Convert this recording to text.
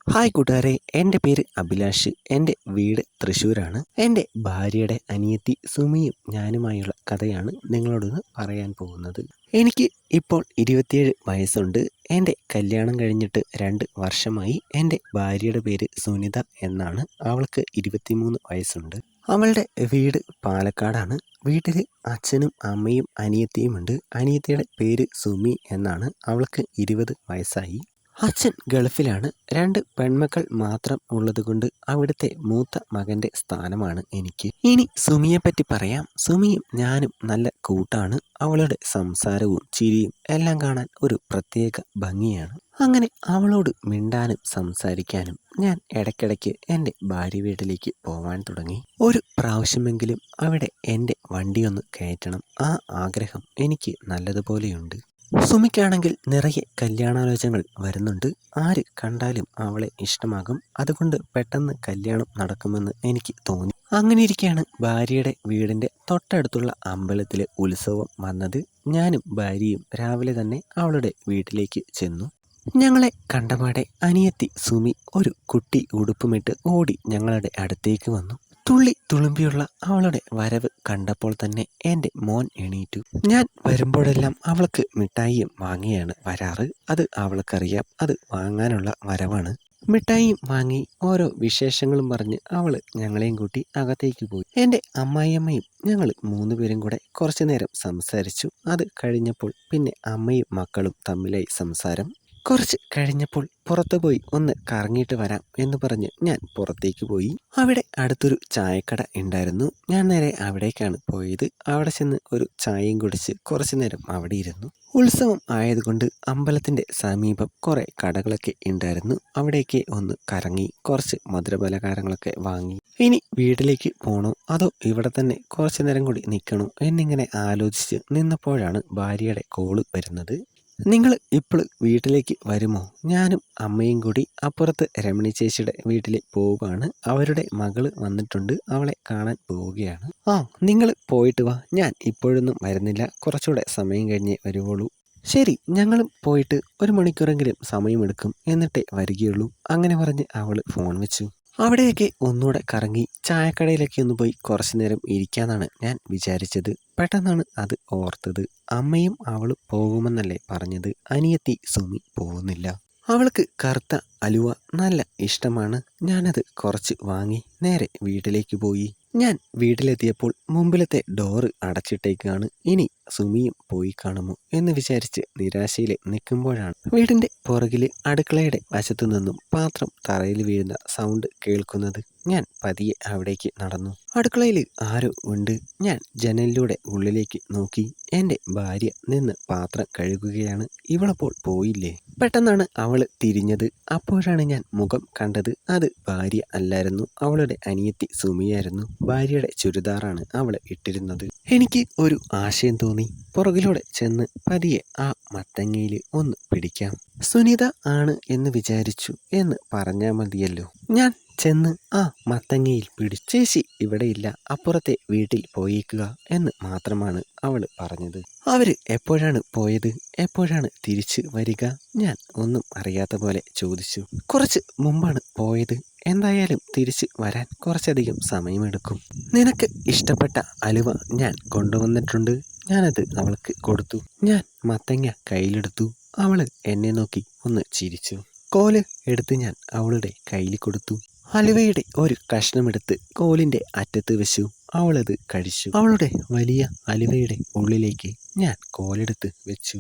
Hi കൂട്ടുകാരെ, എൻ്റെ പേര് അഭിലാഷ്. എൻ്റെ വീട് തൃശ്ശൂരാണ്. എൻ്റെ ഭാര്യയുടെ അനിയത്തി സുമിയും ഞാനുമായുള്ള കഥയാണ് നിങ്ങളോടൊന്ന് പറയാൻ പോകുന്നത്. എനിക്ക് ഇപ്പോൾ 27 വയസ്സുണ്ട്. എൻ്റെ കല്യാണം കഴിഞ്ഞിട്ട് 2 വർഷമായി. എൻ്റെ ഭാര്യയുടെ പേര് സുനിത എന്നാണ്. അവൾക്ക് 23 വയസ്സുണ്ട്. അവളുടെ വീട് പാലക്കാടാണ്. വീട്ടിൽ അച്ഛനും അമ്മയും അനിയത്തിയുമുണ്ട്. അനിയത്തിയുടെ പേര് സുമി എന്നാണ്. അവൾക്ക് 20 വയസ്സായി. അച്ഛൻ ഗൾഫിലാണ്. 2 പെൺമക്കൾ മാത്രം ഉള്ളതുകൊണ്ട് അവിടുത്തെ മൂത്ത മകൻ്റെ സ്ഥാനമാണ് എനിക്ക്. ഇനി സുമിയെപ്പറ്റി പറയാം. സുമിയും ഞാനും നല്ല കൂട്ടാണ്. അവളുടെ സംസാരവും ചിരിയും എല്ലാം കാണാൻ ഒരു പ്രത്യേക ഭംഗിയാണ്. അങ്ങനെ അവളോട് മിണ്ടാനും സംസാരിക്കാനും ഞാൻ ഇടയ്ക്കിടയ്ക്ക് എൻ്റെ ഭാര്യ വീട്ടിലേക്ക് പോവാൻ തുടങ്ങി. ഒരു പ്രാവശ്യമെങ്കിലും അവിടെ എൻ്റെ വണ്ടിയൊന്ന് കയറ്റണം. ആ ആഗ്രഹം എനിക്ക് നല്ലതുപോലെയുണ്ട്. സുമിക്കാണെങ്കിൽ നിറയെ കല്യാണാലോചനകൾ വരുന്നുണ്ട്. ആര് കണ്ടാലും അവളെ ഇഷ്ടമാകും. അതുകൊണ്ട് പെട്ടെന്ന് കല്യാണം നടക്കുമെന്ന് എനിക്ക് തോന്നി. അങ്ങനെയിരിക്കെയാണ് ഭാര്യയുടെ വീടിൻ്റെ തൊട്ടടുത്തുള്ള അമ്പലത്തിൽ ഉത്സവം വന്നത്. ഞാനും ഭാര്യയും രാവിലെ തന്നെ അവളുടെ വീട്ടിലേക്ക് ചെന്നു. ഞങ്ങളെ കണ്ടപാടെ അനിയത്തി സുമി ഒരു കുട്ടി ഉടുപ്പുമിട്ട് ഓടി ഞങ്ങളുടെ അടുത്തേക്ക് വന്നു. തുള്ളി തുളുമ്പിയുള്ള അവളുടെ വരവ് കണ്ടപ്പോൾ തന്നെ എൻ്റെ മോൻ എണീറ്റു. ഞാൻ വരുമ്പോഴെല്ലാം അവൾക്ക് മിഠായിയും വാങ്ങിയാണ് വരാറ്. അത് അവൾക്കറിയാം. അത് വാങ്ങാനുള്ള വരവാണ്. മിഠായിയും വാങ്ങി ഓരോ വിശേഷങ്ങളും പറഞ്ഞ് അവൾ ഞങ്ങളെയും കൂട്ടി അകത്തേക്ക് പോയി. എൻ്റെ അമ്മായിയമ്മയും ഞങ്ങൾ 3 പേരും കൂടെ കുറച്ചു നേരം സംസാരിച്ചു. അത് കഴിഞ്ഞപ്പോൾ പിന്നെ അമ്മയും മക്കളും തമ്മിലായി സംസാരം. കുറച്ച് കഴിഞ്ഞപ്പോൾ പുറത്തു പോയി ഒന്ന് കറങ്ങിയിട്ട് വരാം എന്ന് പറഞ്ഞ് ഞാൻ പുറത്തേക്ക് പോയി. അവിടെ അടുത്തൊരു ചായക്കട ഉണ്ടായിരുന്നു. ഞാൻ നേരെ അവിടേക്കാണ് പോയത്. അവിടെ ചെന്ന് ഒരു ചായയും കുടിച്ച് കുറച്ചു നേരം അവിടെ ഇരുന്നു. ഉത്സവം ആയതുകൊണ്ട് അമ്പലത്തിൻ്റെ സമീപം കുറേ കടകളൊക്കെ ഉണ്ടായിരുന്നു. അവിടേക്ക് ഒന്ന് കറങ്ങി കുറച്ച് മധുരപലഹാരങ്ങളൊക്കെ വാങ്ങി. ഇനി വീട്ടിലേക്ക് പോകണോ അതോ ഇവിടെ തന്നെ കുറച്ചു നേരം കൂടി നിൽക്കണോ എന്നിങ്ങനെ ആലോചിച്ച് നിന്നപ്പോഴാണ് ഭാര്യയുടെ കോള് വരുന്നത്. നിങ്ങൾ ഇപ്പോൾ വീട്ടിലേക്ക് വരുമോ? ഞാനും അമ്മയും കൂടി അപ്പുറത്ത് രമണി ചേച്ചിയുടെ വീട്ടിൽ പോവുകയാണ്. അവരുടെ മകള് വന്നിട്ടുണ്ട്. അവളെ കാണാൻ പോവുകയാണ്. നിങ്ങൾ പോയിട്ട് വാ. ഞാൻ ഇപ്പോഴൊന്നും വരുന്നില്ല. കുറച്ചുകൂടെ സമയം കഴിഞ്ഞേ വരുവുള്ളൂ. ശരി, ഞങ്ങളും പോയിട്ട് 1 മണിക്കൂറെങ്കിലും സമയമെടുക്കും. എന്നിട്ടേ വരികയുള്ളൂ. അങ്ങനെ പറഞ്ഞ് അവൾ ഫോൺ വെച്ചു. അവിടെയൊക്കെ ഒന്നുകൂടെ കറങ്ങി ചായക്കടയിലൊക്കെ ഒന്ന് പോയി കുറച്ചു നേരം ഇരിക്കാന്നാണ് ഞാൻ വിചാരിച്ചത്. പെട്ടെന്നാണ് അത് ഓർത്തത്. അമ്മയും അവളും പോകുമെന്നല്ലേ പറഞ്ഞത്. അനിയത്തി സുമി പോകുന്നില്ല. അവൾക്ക് കറുത്ത അലുവ നല്ല ഇഷ്ടമാണ്. ഞാനത് കുറച്ച് വാങ്ങി നേരെ വീട്ടിലേക്ക് പോയി. ഞാൻ വീട്ടിലെത്തിയപ്പോൾ മുമ്പിലത്തെ ഡോറ് അടച്ചിട്ടേക്കാണ്. ഇനി സുമിയും പോയി കാണുമോ എന്ന് വിചാരിച്ച് നിരാശയിൽ നിൽക്കുമ്പോഴാണ് വീടിൻ്റെ പുറകിൽ അടുക്കളയുടെ വശത്തു നിന്നും പാത്രം തറയിൽ വീഴുന്ന സൗണ്ട് കേൾക്കുന്നത്. ഞാൻ പതിയെ അവിടേക്ക് നടന്നു. അടുക്കളയിൽ ആരോ ഉണ്ട്. ഞാൻ ജനലിലൂടെ ഉള്ളിലേക്ക് നോക്കി. എൻ്റെ ഭാര്യ നിന്ന് പാത്രം കഴുകുകയാണ്. ഇവളപ്പോൾ പോയില്ലേ? പെട്ടെന്നാണ് അവൾ തിരിഞ്ഞത്. അപ്പോഴാണ് ഞാൻ മുഖം കണ്ടത്. അത് ഭാര്യ അല്ലായിരുന്നു, അവളുടെ അനിയത്തി സുമിയായിരുന്നു. ഭാര്യയുടെ ചുരിദാറാണ് അവൾ ഇട്ടിരുന്നത്. എനിക്ക് ഒരു ആശയം തോന്നി. പുറകിലൂടെ ചെന്ന് പതിയെ ആ മത്തങ്ങയിൽ ഒന്ന് പിടിക്കാം. സുനിത ആണ് എന്ന് വിചാരിച്ചു എന്ന് പറഞ്ഞാൽ മതിയല്ലോ. ഞാൻ ചെന്ന് ആ മത്തങ്ങയിൽ പിടിച്ചു. ചേച്ചി ഇവിടെയില്ല, അപ്പുറത്തെ വീട്ടിൽ പോയേക്കുക എന്ന് മാത്രമാണ് അവൾ പറഞ്ഞത്. അവര് എപ്പോഴാണ് പോയത്? എപ്പോഴാണ് തിരിച്ചു വരിക? ഞാൻ ഒന്നും അറിയാത്ത പോലെ ചോദിച്ചു. കുറച്ച് മുമ്പാണ് പോയത്. എന്തായാലും തിരിച്ച് വരാൻ കുറച്ചധികം സമയമെടുക്കും. നിനക്ക് ഇഷ്ടപ്പെട്ട അലുവ ഞാൻ കൊണ്ടുവന്നിട്ടുണ്ട്. ഞാനത് അവൾക്ക് കൊടുത്തു. ഞാൻ മത്തങ്ങ കയ്യിലെടുത്തു. അവള് എന്നെ നോക്കി ഒന്ന് ചിരിച്ചു. കോല് എടുത്ത് ഞാൻ അവളുടെ കയ്യിൽ കൊടുത്തു. ഹലുവയുടെ ഒരു കഷ്ണമെടുത്ത് കോലിൻ്റെ അറ്റത്ത് വെച്ചു. അവളത് കഴിച്ചു. അവളുടെ വലിയ ഹലുവയുടെ ഉള്ളിലേക്ക് ഞാൻ കോലെടുത്ത് വെച്ചു.